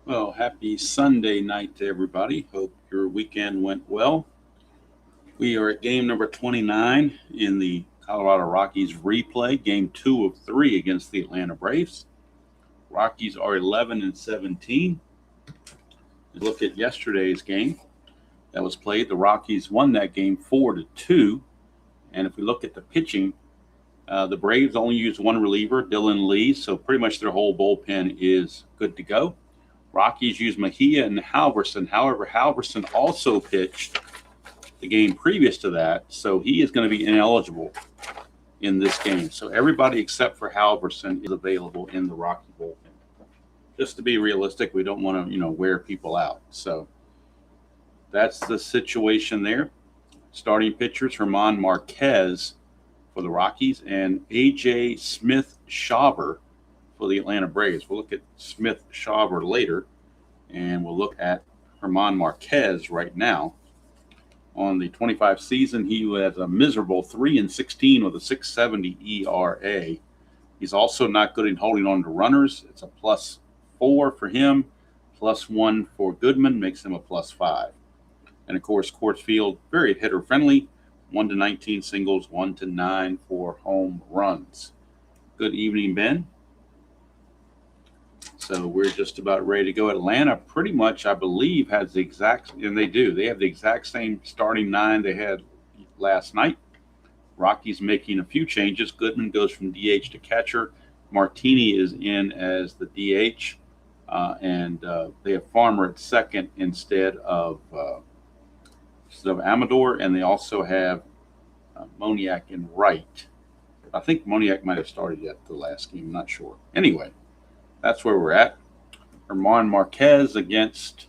Well, happy Sunday night to everybody. Hope your weekend went well. We are at game number 29 in the Colorado Rockies replay, game 2 of 3 against the Atlanta Braves. Rockies are 11 and 17. Look at yesterday's game that was played. The Rockies won that game 4-2. And if we look at the pitching, the Braves only used one reliever, Dylan Lee, so pretty much their whole bullpen is good to go. Rockies used Mejia and Halverson. However, Halverson also pitched the game previous to that, so he is going to be ineligible in this game. So everybody except for Halverson is available in the Rocky bullpen. Just to be realistic, we don't want to, wear people out. So that's the situation there. Starting pitchers, German Marquez for the Rockies and A.J. Smith-Shawver for the Atlanta Braves. We'll look at Smith-Shawver later, and we'll look at German Marquez right now. On the 25 season, he has a miserable 3-16 with a 6.70 ERA. He's also not good in holding on to runners. It's a +4 for him, +1 for Goodman, makes him a +5. And of course, Coors Field, very hitter friendly, 1-19 singles, 1-9 for home runs. Good evening, Ben. So we're just about ready to go. Atlanta pretty much, I believe, has the exact, and they do. They have the exact same starting 9 they had last night. Rockies making a few changes. Goodman goes from DH to catcher. Martini is in as the DH. And they have Farmer at second instead of Amador. And they also have Moniak in right. I think Moniak might have started yet the last game. I'm not sure. Anyway. That's where we're at. German Marquez against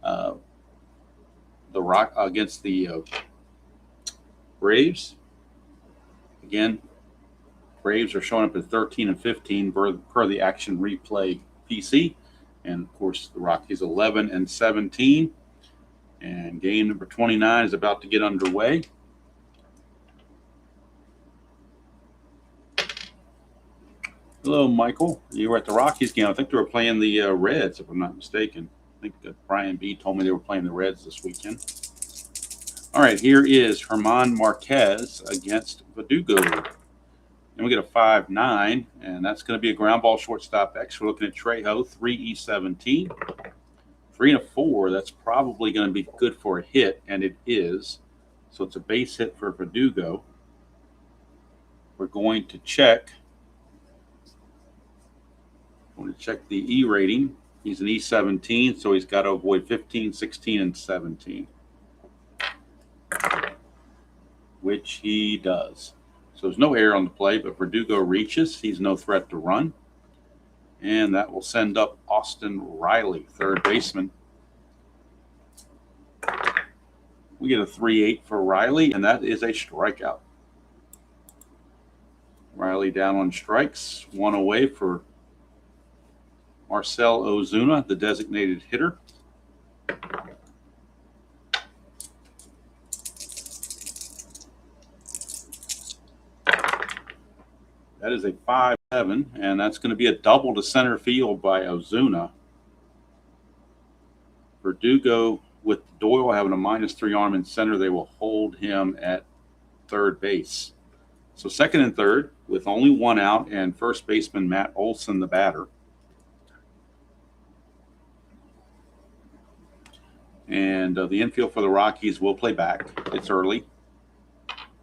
the Braves. Again, Braves are showing up at 13 and 15 per the Action Replay PC, and of course the Rockies 11 and 17. And game number 29 is about to get underway. Hello, Michael. You were at the Rockies game. I think they were playing the Reds, if I'm not mistaken. I think Brian B. told me they were playing the Reds this weekend. All right, here is German Marquez against Verdugo. And we get a 5-9, and that's going to be a ground ball shortstop X. We're looking at Trejo, 3E17. 3-4, that's probably going to be good for a hit, and it is. So it's a base hit for Verdugo. We're going to check. I want to check the E rating. He's an E17, so he's got to avoid 15, 16, and 17, which he does. So there's no error on the play, but Verdugo reaches. He's no threat to run. And that will send up Austin Riley, third baseman. We get a 3-8 for Riley, and that is a strikeout. Riley down on strikes, one away for Marcell Ozuna, the designated hitter. That is a 5-7, and that's going to be a double to center field by Ozuna. Verdugo with Doyle having a -3 arm in center, they will hold him at third base. So second and third with only one out, and first baseman Matt Olson, the batter. And the infield for the Rockies will play back. It's early.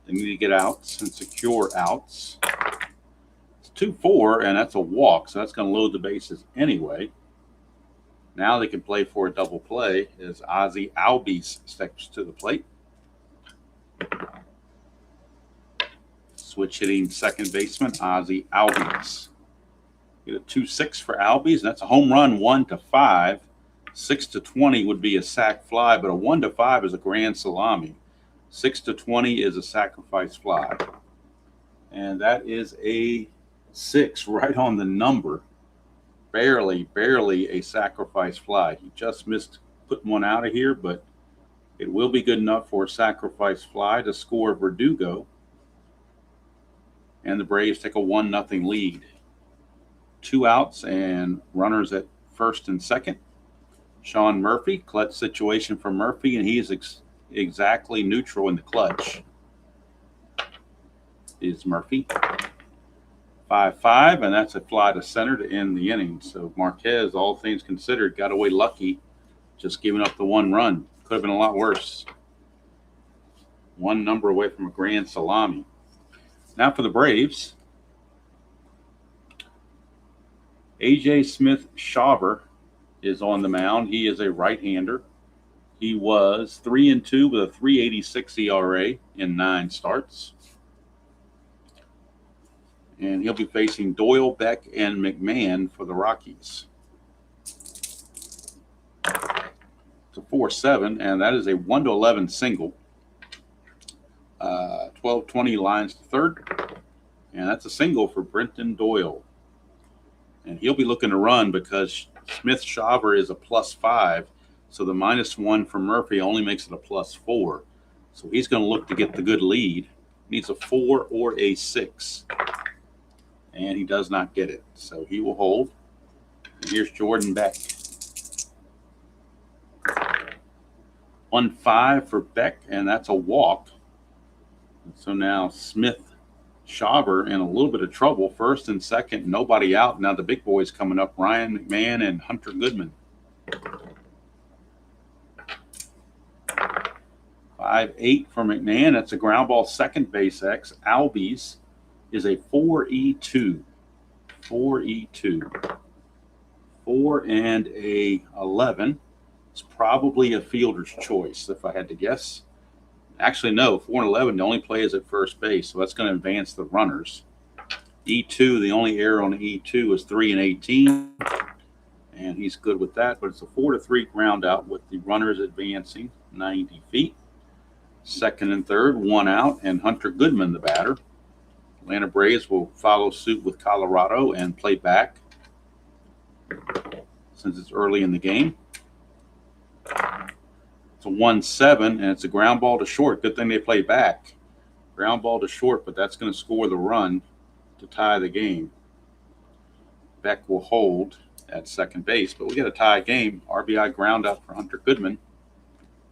They need to get outs and secure outs. It's 2-4, and that's a walk, so that's going to load the bases anyway. Now they can play for a double play as Ozzie Albies steps to the plate. Switch hitting second baseman, Ozzie Albies. Get a 2-6 for Albies, and that's a home run, 1-5. 6-20 would be a sac fly, but a 1-5 is a grand salami. 6-20 is a sacrifice fly. And that is a 6 right on the number. Barely a sacrifice fly. He just missed putting one out of here, but it will be good enough for a sacrifice fly to score Verdugo. And the Braves take a 1-0 lead. 2 outs and runners at first and second. Sean Murphy, clutch situation for Murphy, and he is exactly neutral in the clutch. Is Murphy. 5-5, and that's a fly to center to end the inning. So Marquez, all things considered, got away lucky, just giving up the one run. Could have been a lot worse. One number away from a grand salami. Now for the Braves. A.J. Smith-Shawver is on the mound. He is a right-hander. He was 3-2 with a 3.86 ERA in 9 starts. And he'll be facing Doyle, Beck, and McMahon for the Rockies. It's a 4-7, and that is a 1-11 single. 12-20 lines to third, and that's a single for Brenton Doyle. And he'll be looking to run because Smith-Shawver is a +5, so the -1 for Murphy only makes it a +4. So he's going to look to get the good lead. Needs a 4 or a 6. And he does not get it. So he will hold. And here's Jordan Beck. 1-5 for Beck, and that's a walk. So now Smith-Shawver in a little bit of trouble. First and second, nobody out. Now the big boys coming up, Ryan McMahon and Hunter Goodman. 5-8 for McMahon. That's a ground ball, second base X. Albies is a 4-E2. 4-E2. 4 and a 11. It's probably a fielder's choice, if I had to guess. Actually, no. 4 and 11, the only play is at first base, so that's going to advance the runners. E2, the only error on E2 is 3 and 18, and he's good with that. But it's a 4-3 ground out with the runners advancing 90 feet. Second and third, 1 out, and Hunter Goodman, the batter. Atlanta Braves will follow suit with Colorado and play back since it's early in the game. It's a 1-7, and it's a ground ball to short. Good thing they play back. Ground ball to short, but that's going to score the run to tie the game. Beck will hold at second base, but we got a tie game. RBI ground out for Hunter Goodman.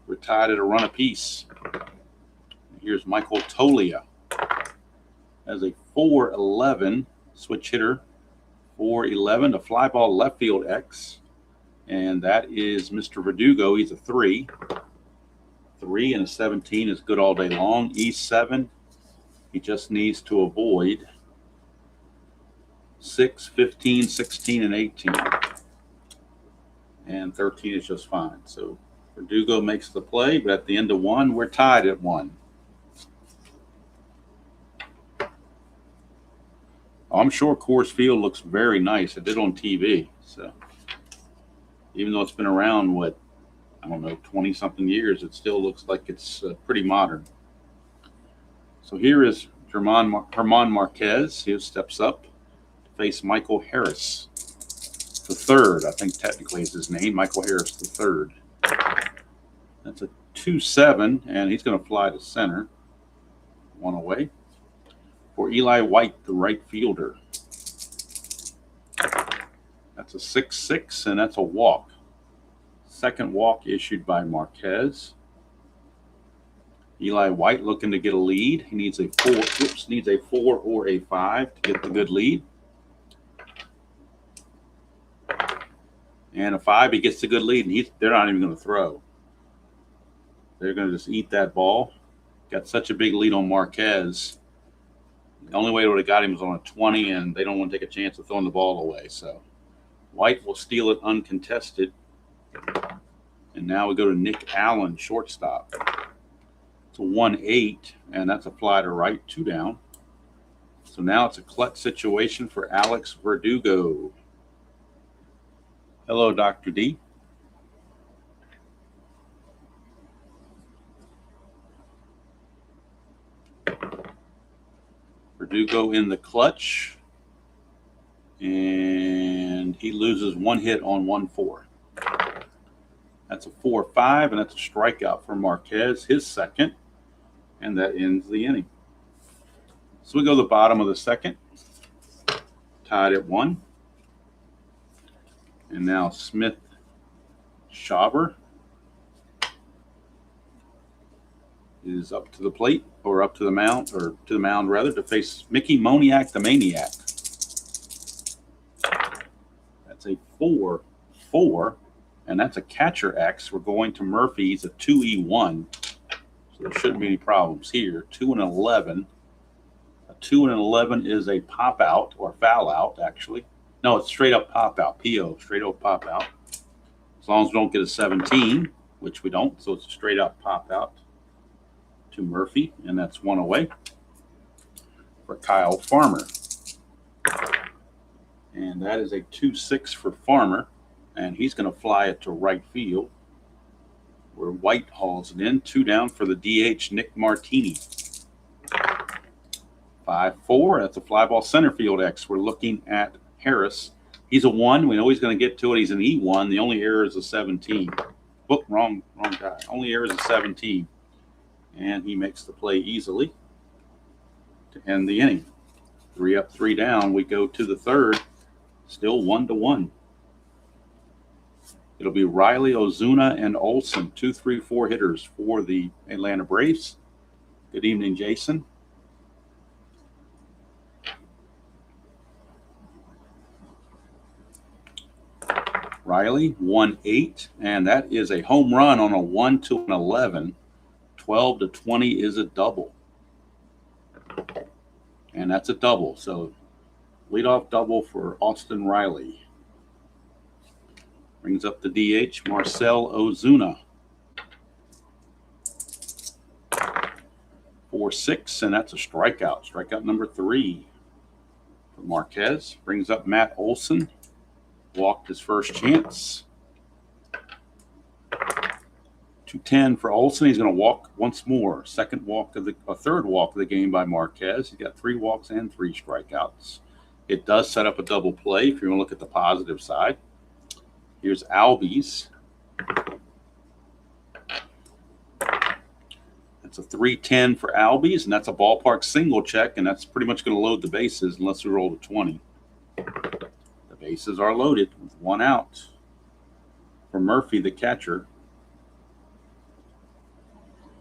We're tied at a run apiece. Here's Michael Tolia as a 4-11 switch hitter. 4-11, a fly ball left field X. And that is Mr. Verdugo. He's a 3. 3 and a 17 is good all day long. E7, he just needs to avoid 6, 15, 16, and 18. And 13 is just fine. So Verdugo makes the play, but at the end of 1, we're tied at 1. I'm sure Coors Field looks very nice. It did on TV. So even though it's been around, 20-something years, it still looks like it's pretty modern. So here is German Marquez. He steps up to face Michael Harris, the third. I think technically is his name, Michael Harris, the third. That's a 2-7, and he's going to fly to center. 1 away. For Eli White, the right fielder. That's a 6-6, and that's a walk. Second walk issued by Marquez. Eli White looking to get a lead. He needs a 4 or a 5 to get the good lead. And a 5, he gets the good lead, and they're not even going to throw. They're going to just eat that ball. Got such a big lead on Marquez. The only way they would have got him was on a 20, and they don't want to take a chance of throwing the ball away. So White will steal it uncontested. And now we go to Nick Allen, shortstop. It's a 1-8, and that's a fly to right, 2 down. So now it's a clutch situation for Alex Verdugo. Hello, Dr. D. Verdugo in the clutch, and he loses 1 hit on 1-4. That's a 4-5, and that's a strikeout for Marquez, his second, and that ends the inning. So we go to the bottom of the second, tied at 1. And now Smith Shawver is up to the plate, or up to the mound, or to the mound rather, to face Mickey Moniak the Maniac. That's a 4-4, and that's a catcher X. We're going to Murphy. He's a 2E1, so there shouldn't be any problems here. 2-11. A 2-11 is a pop out, or foul out, actually. No, it's straight up pop out. PO, straight up pop out. As long as we don't get a 17, which we don't, so it's a straight up pop out to Murphy, and that's one away for Kyle Farmer. And that is a 2-6 for Farmer, and he's going to fly it to right field, where White hauls it in. 2 down for the DH, Nick Martini. 5-4, that's a fly ball center field X. We're looking at Harris. He's a 1. We know he's going to get to it. He's an E1. The only error is a 17. Whoop, wrong guy. Only error is a 17. And he makes the play easily to end the inning. 3 up, 3 down. We go to the third. Still 1-1. It'll be Riley, Ozuna, and Olson, 2, 3, 4 hitters for the Atlanta Braves. Good evening, Jason. Riley, 1-8, and that is a home run on a 1-11. 12-20 is a double. And that's a double. So leadoff double for Austin Riley. Brings up the DH, Marcell Ozuna. 4-6, and that's a strikeout. Strikeout number 3 for Marquez. Brings up Matt Olson. Walked his first chance. 2-10 for Olson. He's going to walk once more. Third walk of the game by Marquez. He's got 3 walks and 3 strikeouts. It does set up a double play if you want to look at the positive side. Here's Albies. That's a 3-10 for Albies, and that's a ballpark single check, and that's pretty much going to load the bases unless we roll to 20. The bases are loaded with 1 out for Murphy, the catcher.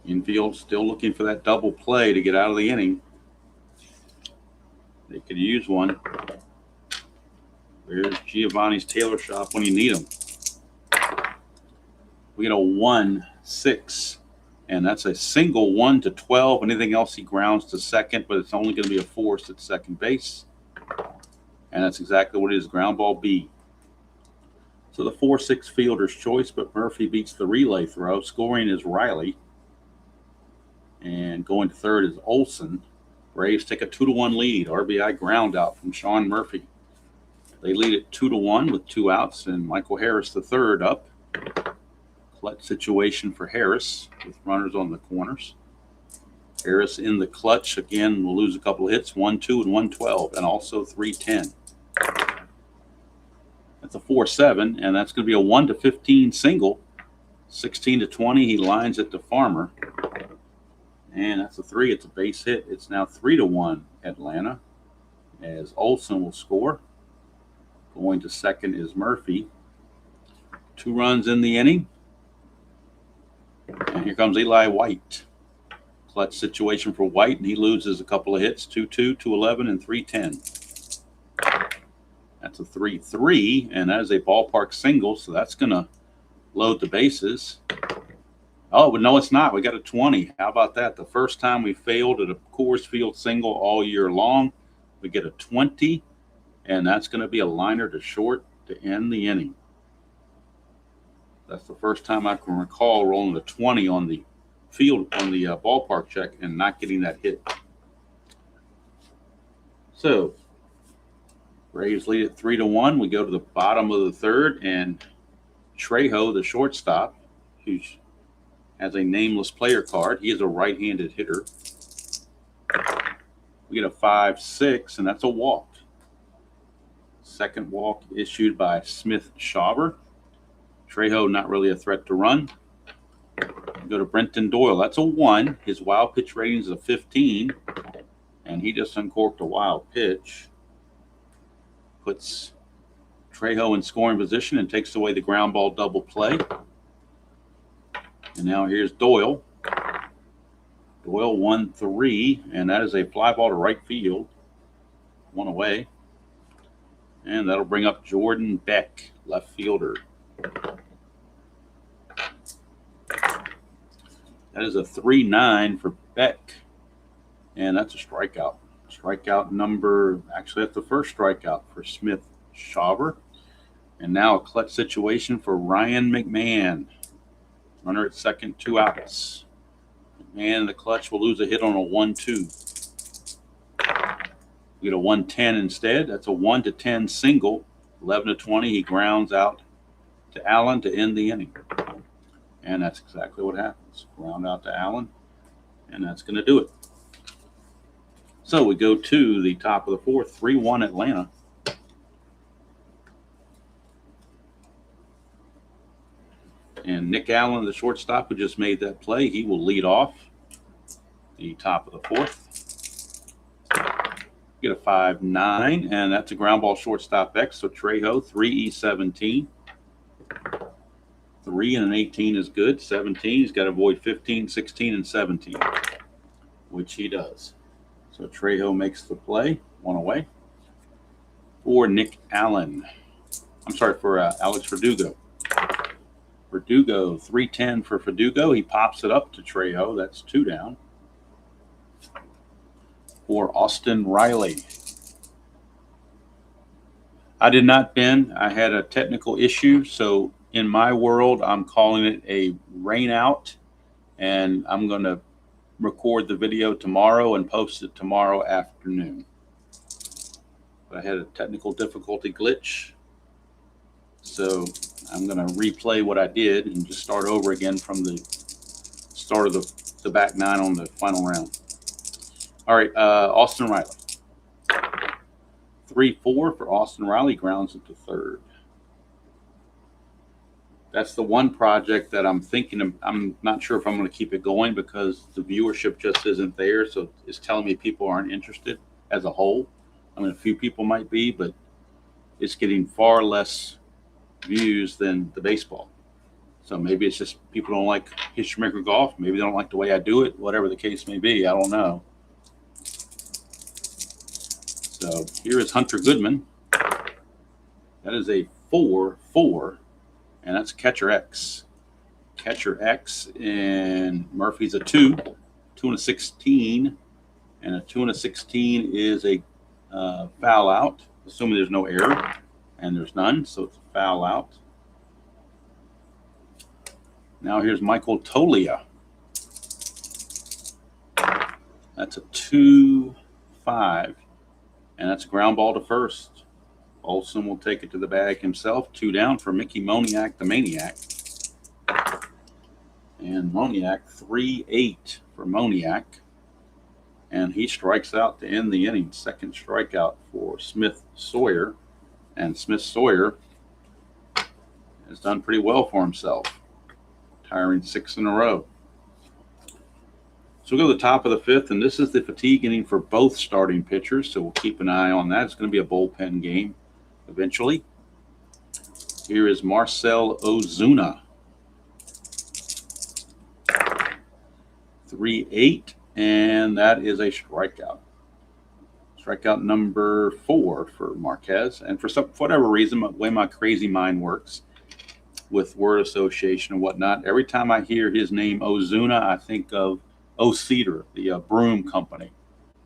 Infield still looking for that double play to get out of the inning. They could use one. Where's Giovanni's tailor shop when you need them? We get a 1-6, and that's a single 1-12. Anything else he grounds to second, but it's only going to be a force at second base. And that's exactly what it is, ground ball B. So the 4-6 fielder's choice, but Murphy beats the relay throw. Scoring is Riley. And going to third is Olson. Braves take a 2-1 lead. RBI ground out from Sean Murphy. They lead it 2-1 with 2 outs, and Michael Harris, the third, up. Clutch situation for Harris with runners on the corners. Harris in the clutch again will lose a couple of hits, 1-2 and 112, and also 3-10. That's a 4-7, and that's going to be a 1-15 single. 16-20, he lines it to Farmer. And that's a 3. It's a base hit. It's now 3-1 Atlanta, as Olson will score. Going to second is Murphy. 2 runs in the inning. And here comes Eli White. Clutch situation for White, and he loses a couple of hits, 2-2, 2-11, and 3-10. That's a 3-3, and that is a ballpark single, so that's going to load the bases. Oh, but no, it's not. We got a 20. How about that? The first time we failed at a Coors Field single all year long, we get a 20, and that's going to be a liner to short to end the inning. That's the first time I can recall rolling a 20 on the field, on the ballpark check, and not getting that hit. So, Braves lead it 3-1. We go to the bottom of the third, and Trejo, the shortstop, who has a nameless player card. He is a right-handed hitter. We get a 5-6, and that's a walk. Second walk issued by Smith Shawver. Trejo, not really a threat to run. We go to Brenton Doyle. That's a 1. His wild pitch rating is a 15, and he just uncorked a wild pitch. Puts Trejo in scoring position and takes away the ground ball double play. And now here's Doyle. Doyle 1-3, and that is a fly ball to right field. One away. And that'll bring up Jordan Beck, left fielder. That is a 3-9 for Beck. And that's a strikeout. Strikeout number, actually that's the first strikeout for Smith Shawver. And now a clutch situation for Ryan McMahon. Runner at second, 2 outs. McMahon, the clutch, will lose a hit on a 1-2. We get a 1-10 instead. That's a 1-10 single. 11-20, he grounds out to Allen to end the inning. And that's exactly what happens. Ground out to Allen, and that's going to do it. So we go to the top of the fourth, 3-1 Atlanta. And Nick Allen, the shortstop who just made that play, he will lead off the top of the fourth. Get a 5-9, and that's a ground ball shortstop X. So Trejo, 3E17. 3 and an 18 is good. 17, he's got to avoid 15, 16, and 17, which he does. So Trejo makes the play, 1 away. For Nick Allen. I'm sorry, for Alex Verdugo. Verdugo, 3-10 for Verdugo. He pops it up to Trejo. That's 2 down. For Austin Riley. I did not bend. I had a technical issue, so in my world, I'm calling it a rain out, and I'm going to record the video tomorrow and post it tomorrow afternoon. But I had a technical difficulty glitch, so I'm going to replay what I did and just start over again from the start of the back 9 on the final round. All right, Austin Riley. 3-4 for Austin Riley, grounds it to third. That's the one project that I'm thinking of. I'm not sure if I'm going to keep it going because the viewership just isn't there. So it's telling me people aren't interested as a whole. I mean, a few people might be, but it's getting far less views than the baseball. So maybe it's just people don't like History Maker Golf. Maybe they don't like the way I do it, whatever the case may be. I don't know. So here is Hunter Goodman. That is a 4-4. And that's catcher X. Catcher X, and Murphy's a 2. 2 and a 16. And a 2 and a 16 is a foul out, assuming there's no error. And there's none, so it's a foul out. Now here's Michael Tolia. That's a 2-5. And that's a ground ball to first. Olson will take it to the bag himself. 2 down for Mickey Moniak, the Maniac. And Moniak, 3-8 for Moniak. And he strikes out to end the inning. Second strikeout for Smith Sawyer. And Smith Sawyer has done pretty well for himself, retiring 6 in a row. So we'll go to the top of the fifth, and this is the fatigue inning for both starting pitchers, so we'll keep an eye on that. It's going to be a bullpen game eventually. Here is Marcell Ozuna. 3-8, and that is a strikeout. Strikeout number 4 for Marquez. And for whatever reason, the way my crazy mind works with word association and whatnot, every time I hear his name Ozuna, I think of O-Cedar, the broom company,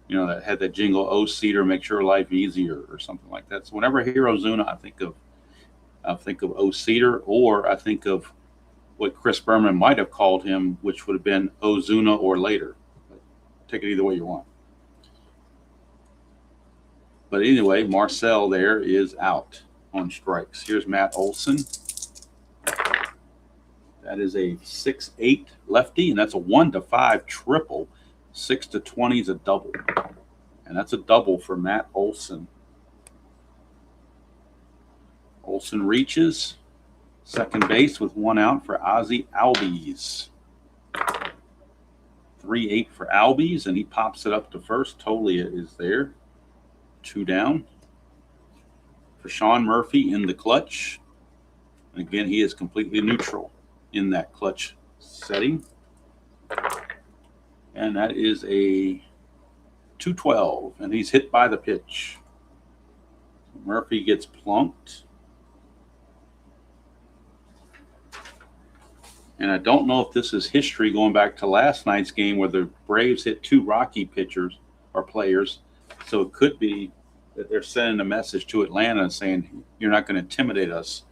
you know, that had that jingle, O-Cedar, make your life easier, or something like that. So whenever I hear Ozuna, I think of O-Cedar, or I think of what Chris Berman might have called him, which would have been Ozuna or later. But take it either way you want. But anyway, Marcell there is out on strikes. Here's Matt Olson. That is a 6-8 lefty, and that's a 1-5 triple. 6-20 is a double. And that's a double for Matt Olson. Olson reaches second base with 1 out for Ozzie Albies. 3-8 for Albies, and he pops it up to first. Tolia is there. 2 down. for Sean Murphy in the clutch. And again, he is completely neutral in that clutch setting. And that is a 212, and he's hit by the pitch. Murphy gets plunked. And I don't know if this is history going back to last night's game where the Braves hit 2 Rocky pitchers or players. So it could be that they're sending a message to Atlanta saying, you're not going to intimidate us.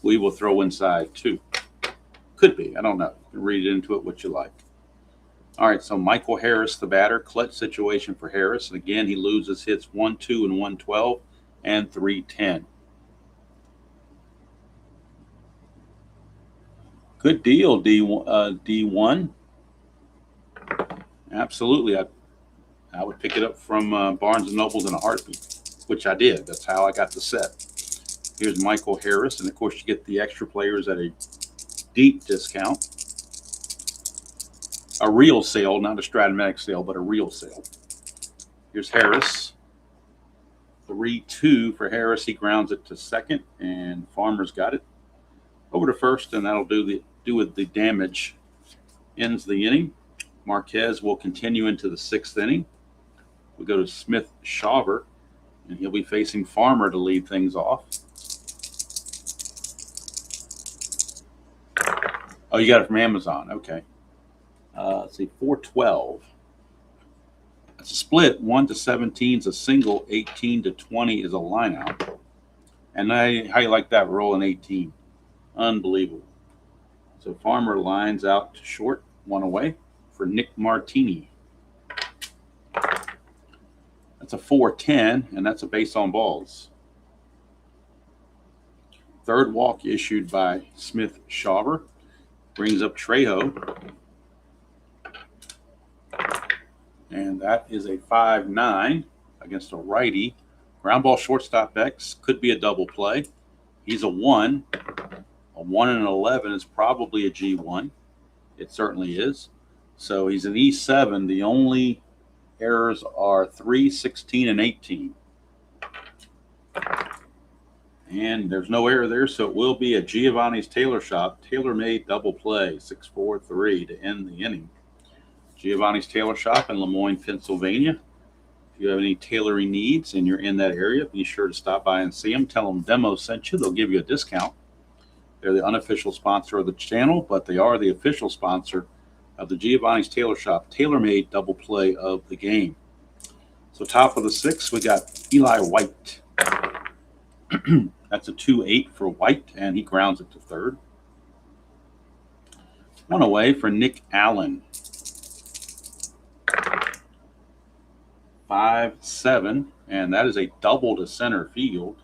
We will throw inside too. Could be. I don't know. You can read into it what you like. All right, so Michael Harris, the batter, clutch situation for Harris. And again, he loses hits 1, 2, and 112 and 310. Good deal, D1. Absolutely. I would pick it up from Barnes & Nobles in a heartbeat, which I did. That's how I got the set. Here's Michael Harris. And, of course, you get the extra players at a deep discount. A real sale, not a Strat-O-Matic sale, but a real sale. Here's Harris. 3-2 for Harris. He grounds it to second, and Farmer's got it over to first, and that'll do with the damage. Ends the inning. Marquez will continue into the 6th inning. We go to Smith Shawver, and he'll be facing Farmer to lead things off. Oh, you got it from Amazon. Okay. Let's see, 412. That's a split. 1 to 17 is a single. 18 to 20 is a lineout. And how you like that? Rolling 18. Unbelievable. So Farmer lines out to short, 1 away for Nick Martini. That's a 4-10, and that's a base on balls. 3rd walk issued by Smith Shawver. Brings up Trejo. And that is a 5-9 against a righty. Ground ball shortstop X. Could be a double play. He's a 1. A 1 and an 11 is probably a G1. It certainly is. So he's an E7. The only errors are 3, 16, and 18. And there's no error there, so it will be a Giovanni's Tailor Shop tailor-made double play, 6-4-3 to end the inning. Giovanni's Tailor Shop in Lemoyne, Pennsylvania. If you have any tailoring needs and you're in that area, be sure to stop by and see them. Tell them Demo sent you. They'll give you a discount. They're the unofficial sponsor of the channel, but they are the official sponsor of the Giovanni's Tailor Shop tailor-made double play of the game. So top of the 6th, we got Eli White. That's a 2-8 for White, and he grounds it to 3rd. 1 away for Nick Allen. 5-7, and that is a double to center field.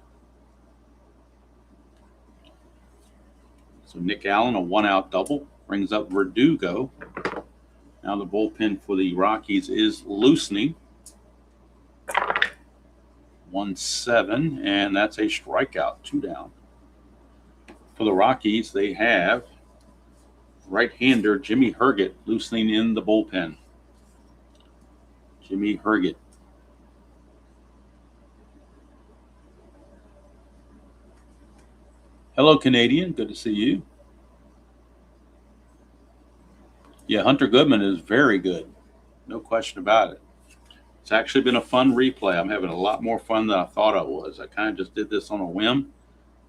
So Nick Allen, a 1-out double, brings up Verdugo. Now the bullpen for the Rockies is loosening. 1-7, and that's a strikeout, 2 down. For the Rockies, they have right-hander Jimmy Herget loosening in the bullpen. Jimmy Herget. Hello, Canadian. Good to see you. Yeah, Hunter Goodman is very good. No question about it. It's actually been a fun replay. I'm having a lot more fun than I thought I was. I kind of just did this on a whim,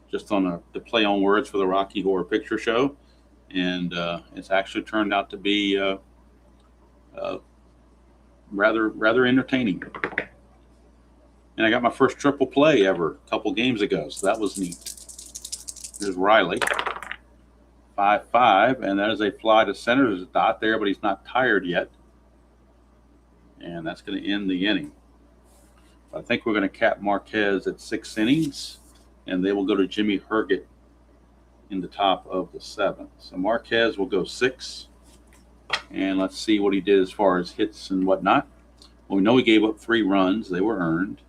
just on the play on words for the Rocky Horror Picture Show. And it's actually turned out to be rather entertaining. And I got my first triple play ever a couple games ago, so that was neat. Here's Riley. 5-5, and that is a fly to center. There's a dot there, but he's not tired yet. And that's going to end the inning. I think we're going to cap Marquez at 6 innings, and they will go to Jimmy Herget in the top of the 7th. So Marquez will go 6, and let's see what he did as far as hits and whatnot. Well, we know he gave up 3 runs. They were earned.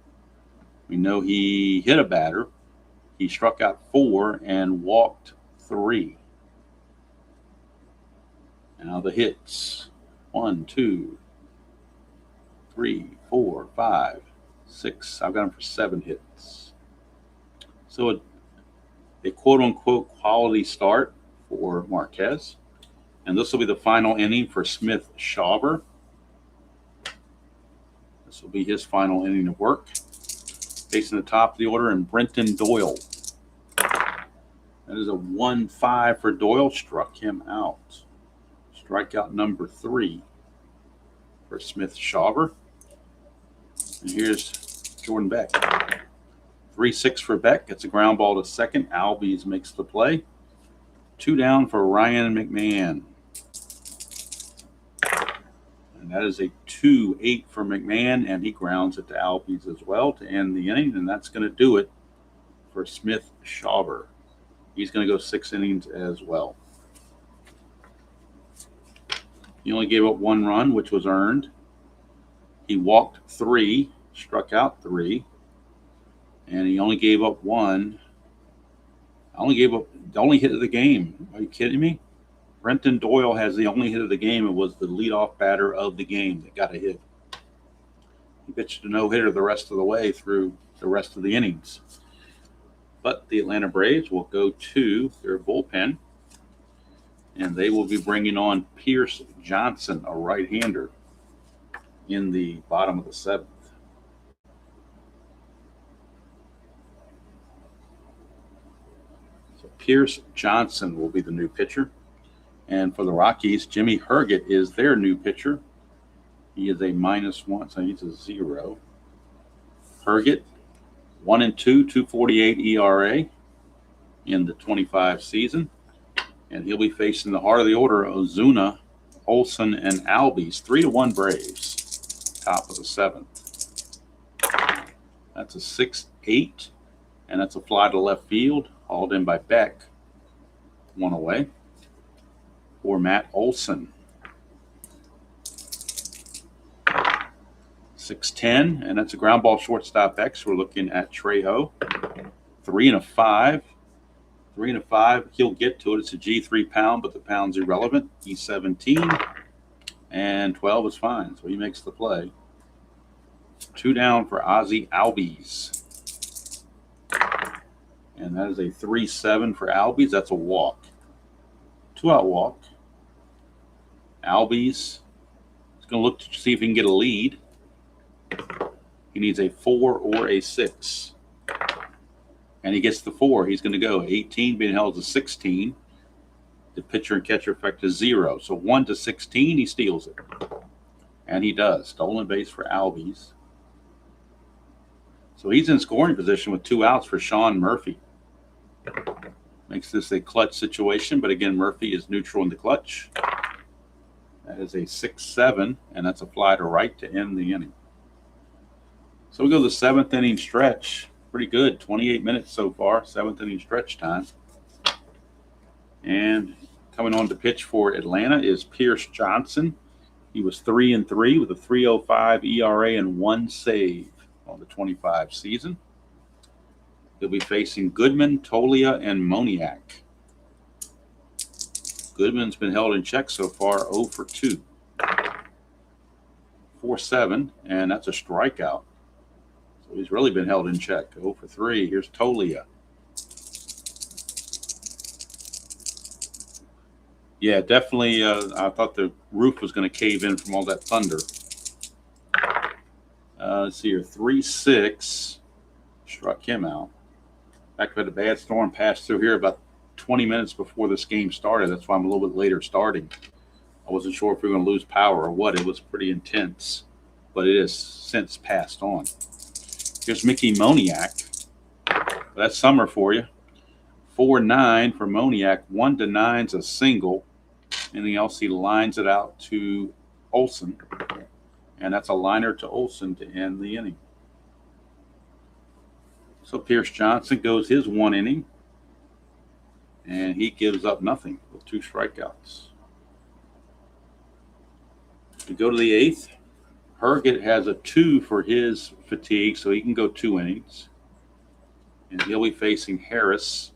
We know he hit a batter. He struck out 4 and walked 3. Now the hits. 1, 2, 3, 4, 5, 6. I've got him for 7 hits. So a quote-unquote quality start for Marquez. And this will be the final inning for Smith Shawver. This will be his final inning of work. Facing the top of the order, and Brenton Doyle. That is a 1-5 for Doyle. Struck him out. Strikeout number 3 for Smith Shawver. And here's Jordan Beck. 3-6 for Beck. Gets a ground ball to second. Albies makes the play. 2 down for Ryan McMahon. And that is a 2-8 for McMahon, and he grounds it to Albies as well to end the inning, and that's going to do it for Smith Shawver. He's going to go 6 innings as well. He only gave up 1 run, which was earned. He walked 3, struck out 3, and he only gave up 1. Only gave up the only hit of the game. Are you kidding me? Brenton Doyle has the only hit of the game. It was the leadoff batter of the game that got a hit. He pitched a no-hitter the rest of the way through the rest of the innings. But the Atlanta Braves will go to their bullpen, and they will be bringing on Pierce Johnson, a right-hander, in the bottom of the 7th. So Pierce Johnson will be the new pitcher. And for the Rockies, Jimmy Herget is their new pitcher. He is a -1, so he's a 0. Herget, 1-2, 2.48 ERA in the 25 season. And he'll be facing the heart of the order, Ozuna, Olson, and Albies. 3-1 Braves, top of the 7th. That's a 6-8, and that's a fly to left field, hauled in by Beck. 1 away for Matt Olson. 6-10, and that's a ground ball shortstop X. We're looking at Trejo. 3-5. 3-5. He'll get to it. It's a G3 pound, but the pound's irrelevant. He's 17, and 12 is fine, so he makes the play. 2 down for Ozzie Albies. And that is a 3-7 for Albies. That's a walk. 2-out walk. Albies is going to look to see if he can get a lead. He needs a 4 or a 6. And he gets the 4. He's going to go 18 being held to 16. The pitcher and catcher effect is 0. So 1 to 16, he steals it. And he does. Stolen base for Albies. So he's in scoring position with 2 outs for Sean Murphy. Makes this a clutch situation, but again, Murphy is neutral in the clutch. That is a 6-7, and that's a fly to right to end the inning. So we go to the 7th inning stretch. Pretty good, 28 minutes so far, 7th inning stretch time. And coming on to pitch for Atlanta is Pierce Johnson. He was 3-3 with a 3.05 ERA and 1 save on the 25 season. He'll be facing Goodman, Tolia, and Moniak. Goodman's been held in check so far, 0 for 2. 4-7, and that's a strikeout. So he's really been held in check, 0 for 3. Here's Tolia. Yeah, definitely. I thought the roof was going to cave in from all that thunder. Let's see here, 3-6. Struck him out. In fact, we had a bad storm pass through here about 20 minutes before this game started. That's why I'm a little bit later starting. I wasn't sure if we were going to lose power or what. It was pretty intense, but it has since passed on. Here's Mickey Moniak. That's summer for you. 4-9 for Moniak. 1-9's a single. Anything else, he lines it out to Olson. And that's a liner to Olson to end the inning. So Pierce Johnson goes his 1 inning. And he gives up nothing with 2 strikeouts. We go to the 8th. Herget has a 2 for his fatigue, so he can go 2 innings. And he'll be facing Harris,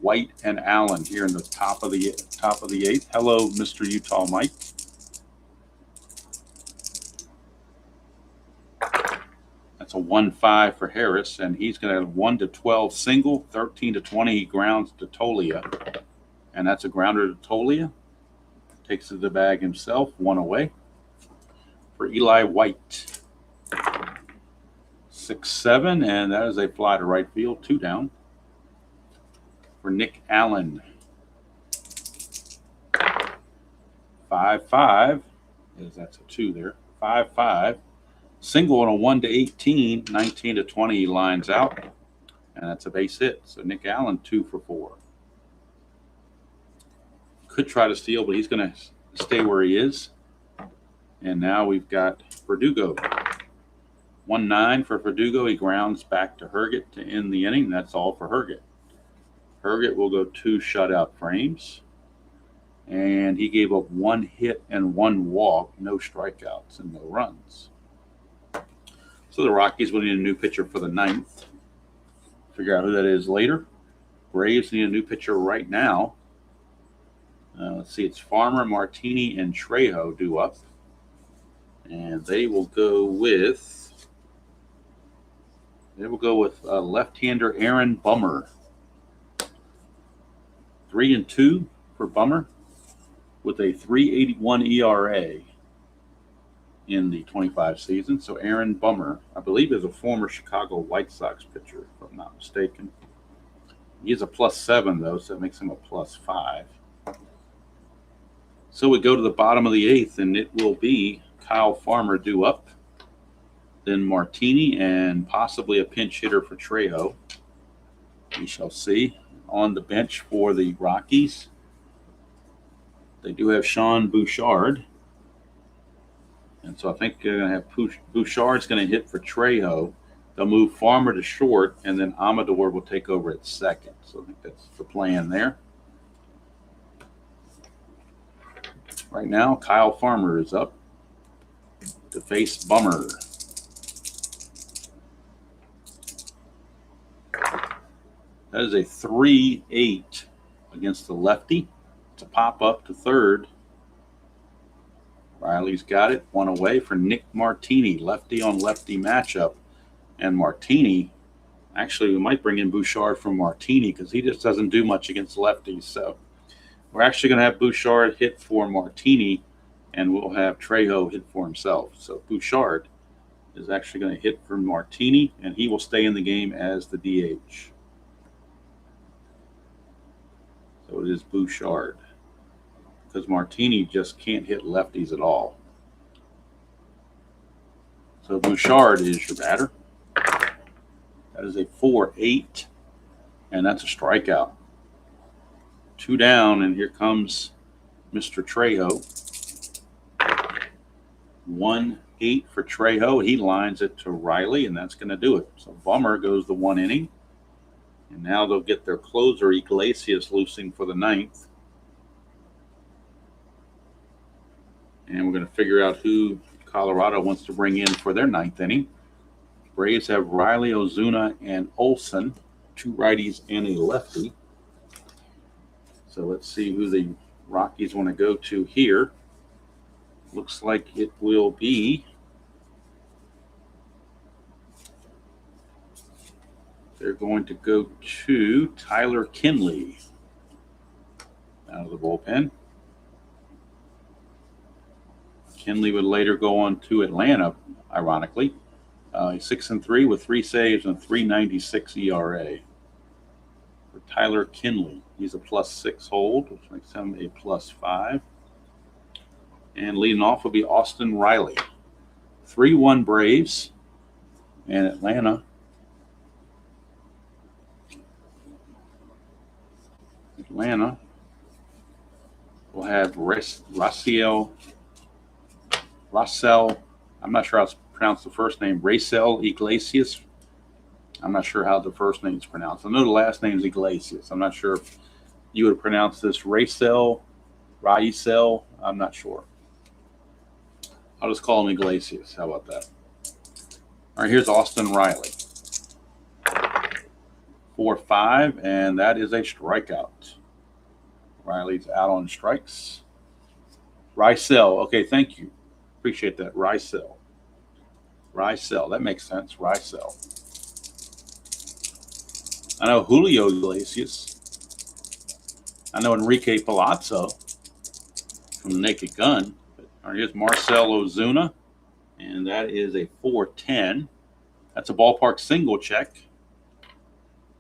White, and Allen here in the top of the 8th. Hello, Mr. Utah Mike. That's That's a 1-5 for Harris, and he's going to have 1-12 single, 13-20 he grounds to Tolia, and that's a grounder to Tolia. Takes to the bag himself, 1 away. For Eli White, 6-7, and that is a fly to right field, 2 down. For Nick Allen, 5-5, that's a 2 there, 5-5. Single on a 1-18, 19-20 he lines out, and that's a base hit. So Nick Allen, 2 for 4. Could try to steal, but he's going to stay where he is. And now we've got Verdugo. 1-9 for Verdugo. He grounds back to Herget to end the inning. That's all for Herget. Herget will go 2 shutout frames. And he gave up 1 hit and 1 walk, no strikeouts and no runs. So the Rockies will need a new pitcher for the 9th. Figure out who that is later. Braves need a new pitcher right now. Let's see, it's Farmer, Martini, and Trejo due up. And they will go with left-hander Aaron Bummer. 3-2 for Bummer with a 3.81 ERA in the 25 season. So Aaron Bummer, I believe, is a former Chicago White Sox pitcher, if I'm not mistaken. He's a +7, though, so that makes him a +5. So we go to the bottom of the 8th, and it will be Kyle Farmer due up, then Martini, and possibly a pinch hitter for Trejo. We shall see. On the bench for the Rockies, they do have Sean Bouchard. And so I think they're going to have Bouchard's going to hit for Trejo. They'll move Farmer to short, and then Amador will take over at second. So I think that's the plan there. Right now, Kyle Farmer is up to face Bummer. That is a 3-8 against the lefty. It's a pop up to third. Riley's got it. 1 away for Nick Martini. Lefty on lefty matchup. And Martini, actually, we might bring in Bouchard from Martini because he just doesn't do much against lefties. So we're actually going to have Bouchard hit for Martini, and we'll have Trejo hit for himself. So Bouchard is actually going to hit for Martini, and he will stay in the game as the DH. So it is Bouchard, because Martini just can't hit lefties at all. So Bouchard is your batter. That is a 4-8, and that's a strikeout. 2 down, and here comes Mr. Trejo. 1-8 for Trejo. He lines it to Riley, and that's going to do it. So Bummer goes the 1 inning. And now they'll get their closer, Iglesias, loosing for the 9th. And we're going to figure out who Colorado wants to bring in for their 9th inning. Braves have Riley, Ozuna, and Olsen, 2 righties and a lefty. So let's see who the Rockies want to go to here. Looks like it will be they're going to go to Tyler Kinley out of the bullpen. Kinley would later go on to Atlanta, ironically. He's 6-3 with 3 saves and 3.96 ERA. For Tyler Kinley, he's a +6 hold, which makes him a +5. And leading off will be Austin Riley. 3-1 Braves, and Atlanta will have Raisel, I'm not sure how to pronounce the first name, Raisel Iglesias. I'm not sure how the first name is pronounced. I know the last name is Iglesias. I'm not sure if you would pronounce this Raisel, I'm not sure. I'll just call him Iglesias. How about that? All right, here's Austin Riley. 4-5, and that is a strikeout. Riley's out on strikes. Raisel. Okay, thank you. Appreciate that. Raisel. Rysell. That makes sense. Rysell. I know Julio Iglesias. I know Enrique Palazzo from the Naked Gun. Here's Marcell Ozuna, and that is a 410. That's a ballpark single check.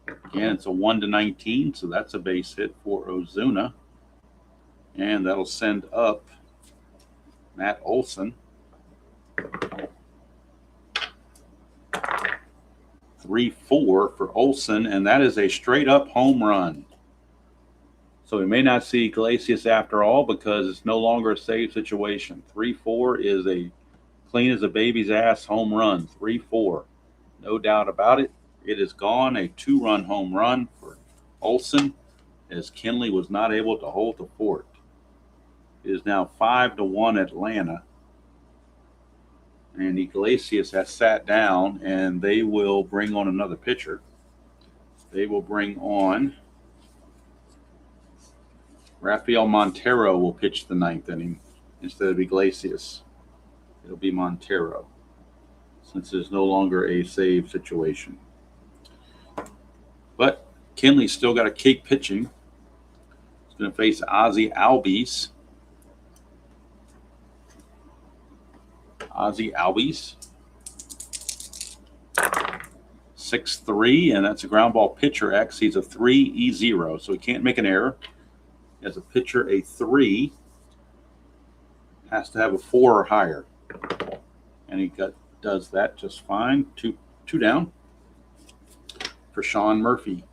Again, it's a 1/19, so that's a base hit for Ozuna. And that'll send up Matt Olson. 3-4 for Olson, and that is a straight-up home run. So we may not see Iglesias after all because it's no longer a save situation. 3-4 is a clean as a baby's ass home run. 3-4. No doubt about it. It is gone. A 2-run home run for Olson as Kenley was not able to hold the fort. It is now 5-1 Atlanta. And Iglesias has sat down, and they will bring on another pitcher. They will bring on Rafael Montero will pitch the 9th inning instead of Iglesias. It'll be Montero since there's no longer a save situation. But Kenley's still got to keep pitching. He's going to face Ozzie Albies. Ozzie Albies. 6'3", and that's a ground ball pitcher X. He's a 3-E-0, so he can't make an error. As a pitcher, a 3 has to have a 4 or higher. And he does that just fine. Two down for Sean Murphy.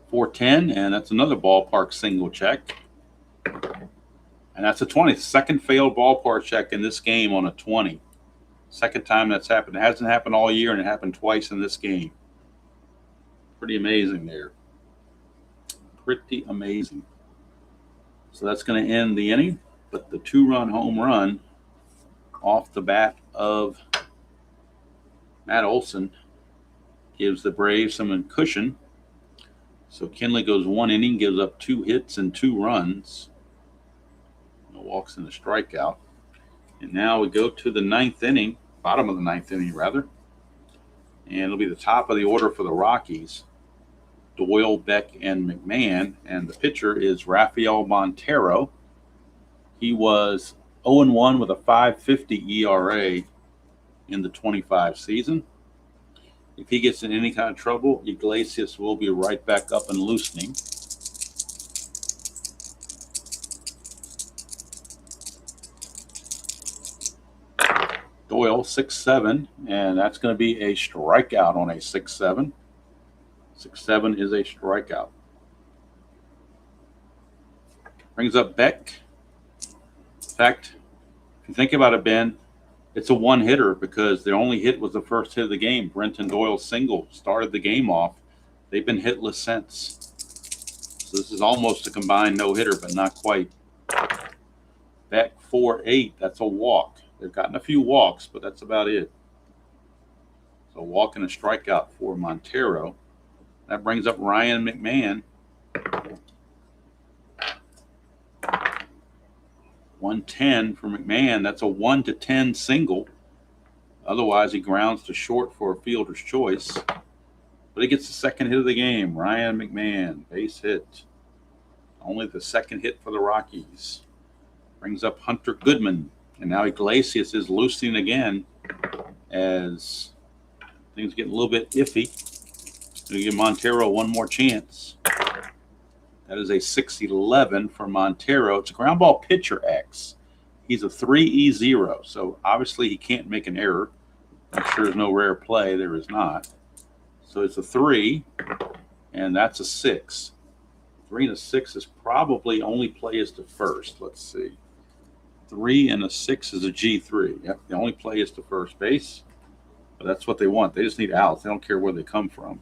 410, and that's another ballpark single check. And that's a 20. Second failed ballpark check in this game on a 20. Second time that's happened. It hasn't happened all year, and it happened twice in this game. Pretty amazing there. Pretty amazing. So that's going to end the inning. But the 2-run home run off the bat of Matt Olson gives the Braves some cushion. So Kenley goes 1 inning, gives up 2 hits and 2 runs. No walks and a strikeout. And now we go to the 9th inning, bottom of the 9th inning rather. And it'll be the top of the order for the Rockies. Doyle, Beck, and McMahon. And the pitcher is Rafael Montero. He was 0-1 with a 5.50 ERA in the 25 season. If he gets in any kind of trouble, Iglesias will be right back up and loosening. Doyle, 6-7, and that's going to be a strikeout on a 6-7. 6-7 is a strikeout. Brings up Beck. In fact, if you think about it, Ben, it's a one-hitter because their only hit was the first hit of the game. Brenton Doyle's single started the game off. They've been hitless since. So this is almost a combined no-hitter, but not quite. Beck, 4-8. That's a walk. They've gotten a few walks, but that's about it. So a walk and a strikeout for Montero. That brings up Ryan McMahon. 110 for McMahon. That's a 1-10 single. Otherwise, he grounds to short for a fielder's choice. But he gets the second hit of the game. Ryan McMahon, base hit. Only the second hit for the Rockies. Brings up Hunter Goodman. And now Iglesias is loosening again as things get a little bit iffy. Going to give Montero one more chance. That is a 6-11 for Montero. It's a ground ball pitcher X. He's a 3-E-0, so obviously he can't make an error. I'm sure there's no rare play. There is not. So it's a 3, and that's a 6. 3 and a 6 is probably only play is to first. Let's see. 3 and a 6 is a G3. Yep, the only play is to first base. But that's what they want. They just need outs. They don't care where they come from.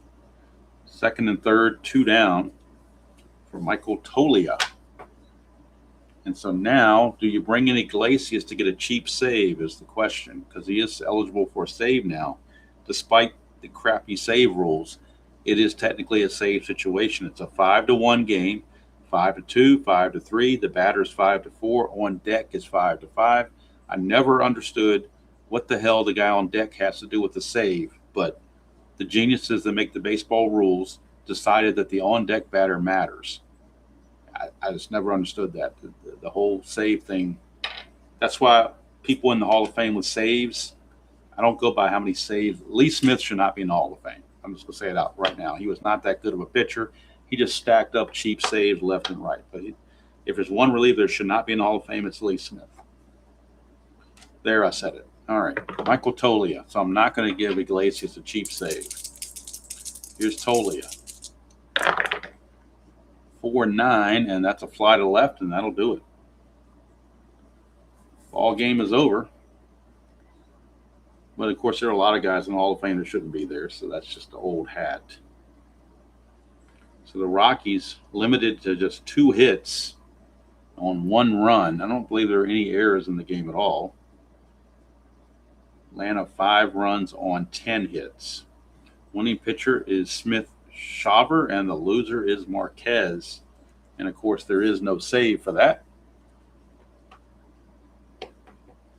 Second and third, 2 down for Michael Tolia. And so now, do you bring in Iglesias to get a cheap save is the question, because he is eligible for a save now. Despite the crappy save rules, it is technically a save situation. It's a 5-1 game, 5-2, 5-3. The batter's 5-4. On deck is 5-5. I never understood what the hell the guy on deck has to do with the save, but the geniuses that make the baseball rules decided that the on-deck batter matters. I just never understood that. The whole save thing. That's why people in the Hall of Fame with saves, I don't go by how many saves. Lee Smith should not be in the Hall of Fame. I'm just going to say it out right now. He was not that good of a pitcher. He just stacked up cheap saves left and right. But if there's one reliever that should not be in the Hall of Fame, it's Lee Smith. There, I said it. All right, Michael Toglia. So I'm not going to give Iglesias a cheap save. Here's Toglia. 4-9, and that's a fly to left, and that'll do it. Ball game is over. But, of course, there are a lot of guys in the Hall of Fame that shouldn't be there, so that's just the old hat. So the Rockies limited to just 2 hits on 1 run. I don't believe there are any errors in the game at all. Atlanta 5 runs on 10 hits. Winning pitcher is Smith-Shawver, and the loser is Marquez. And, of course, there is no save for that.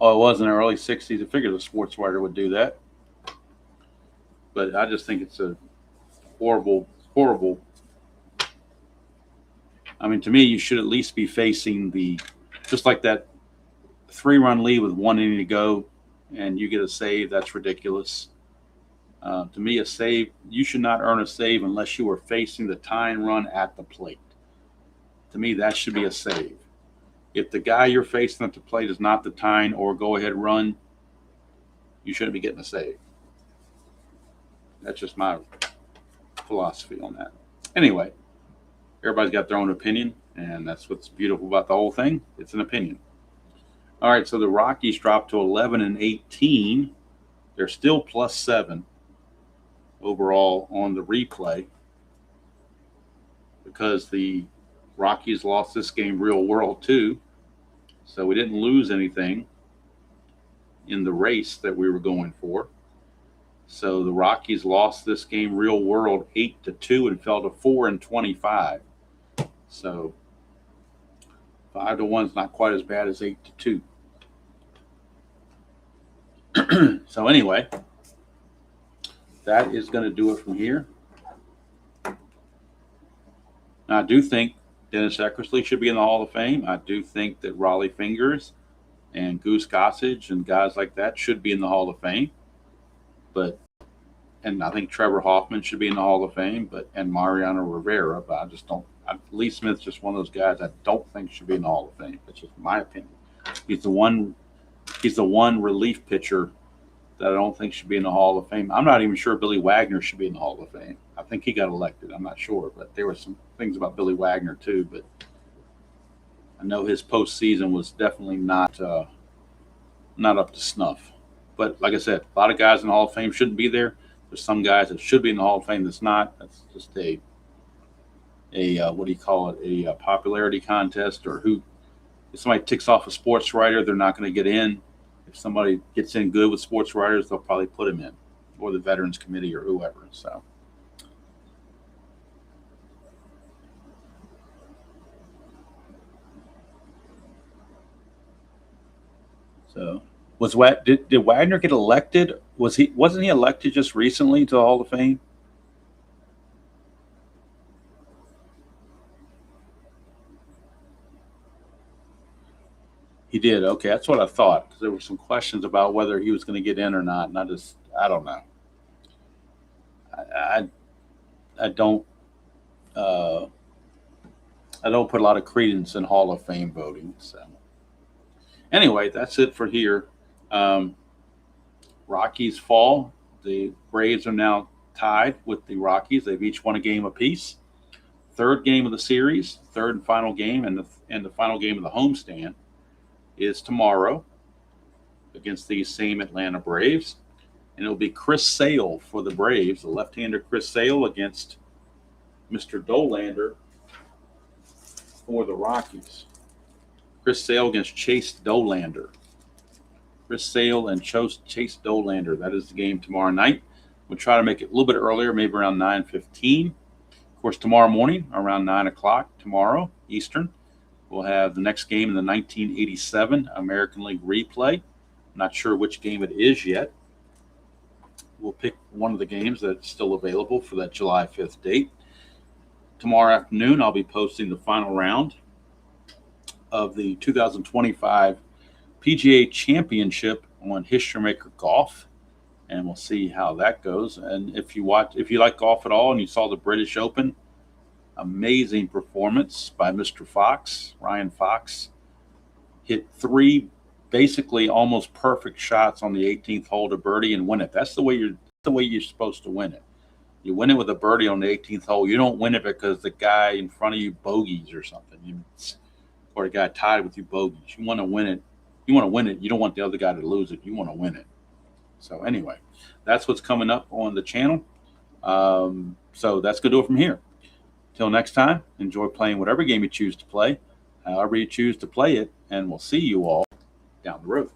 Oh, it was in the early 60s. I figured a sports writer would do that. But I just think it's a horrible. I mean, to me, you should at least be facing just like that 3-run lead with 1 inning to go, and you get a save. That's ridiculous. To me, a save, you should not earn a save unless you are facing the tying run at the plate. To me, that should be a save. If the guy you're facing at the plate is not the tying or go-ahead run, you shouldn't be getting a save. That's just my philosophy on that. Anyway, everybody's got their own opinion, and that's what's beautiful about the whole thing. It's an opinion. All right, so the Rockies dropped to 11-18. They're still +7 overall on the replay because the Rockies lost this game real world too. So we didn't lose anything in the race that we were going for. So the Rockies lost this game real world 8-2 and fell to 4-25. So 5-1 is not quite as bad as 8-2. So anyway, that is going to do it from here. Now, I do think Dennis Eckersley should be in the Hall of Fame. I do think that Raleigh Fingers and Goose Gossage and guys like that should be in the Hall of Fame. And I think Trevor Hoffman should be in the Hall of Fame, and Mariano Rivera. But I just don't. Lee Smith's just one of those guys I don't think should be in the Hall of Fame. That's just my opinion. He's the one relief pitcher that I don't think should be in the Hall of Fame. I'm not even sure Billy Wagner should be in the Hall of Fame. I think he got elected. I'm not sure, but there were some things about Billy Wagner too. But I know his postseason was definitely not up to snuff. But like I said, a lot of guys in the Hall of Fame shouldn't be there. There's some guys that should be in the Hall of Fame that's not. That's just a what do you call it? A popularity contest, or who? If somebody ticks off a sports writer, they're not going to get in. If somebody gets in good with sports writers, they'll probably put him in, or the Veterans Committee, or whoever. So did Wagner get elected? Wasn't he elected just recently to the Hall of Fame? He did. Okay, that's what I thought. Because there were some questions about whether he was going to get in or not, and I don't know. I don't put a lot of credence in Hall of Fame voting. So anyway, that's it for here. Rockies fall. The Braves are now tied with the Rockies. They've each won a game apiece. Third game of the series, third and final game, and the final game of the homestand is tomorrow against these same Atlanta Braves. And it'll be Chris Sale for the Braves, the left-hander Chris Sale against Mr. Dolander for the Rockies. Chris Sale against Chase Dolander. Chris Sale and Chase Dolander. That is the game tomorrow night. We'll try to make it a little bit earlier, maybe around 9:15. Of course, tomorrow morning, around 9 o'clock tomorrow, Eastern, We'll have the next game in the 1987 American League replay. Not sure which game it is yet. We'll pick one of the games that's still available for that July 5th date. Tomorrow afternoon, I'll be posting the final round of the 2025 PGA Championship on History Maker Golf, and we'll see how that goes. And if you like golf at all and you saw the British Open, amazing performance by Mr. Fox, Ryan Fox. Hit 3 basically almost perfect shots on the 18th hole to birdie and win it. That's the way you're supposed to win it. You win it with a birdie on the 18th hole. You don't win it because the guy in front of you bogeys or something, or the guy tied with you bogeys. You want to win it. You want to win it. You don't want the other guy to lose it. You want to win it. So anyway, that's what's coming up on the channel. So that's going to do it from here. Till next time, enjoy playing whatever game you choose to play, however you choose to play it, and we'll see you all down the road.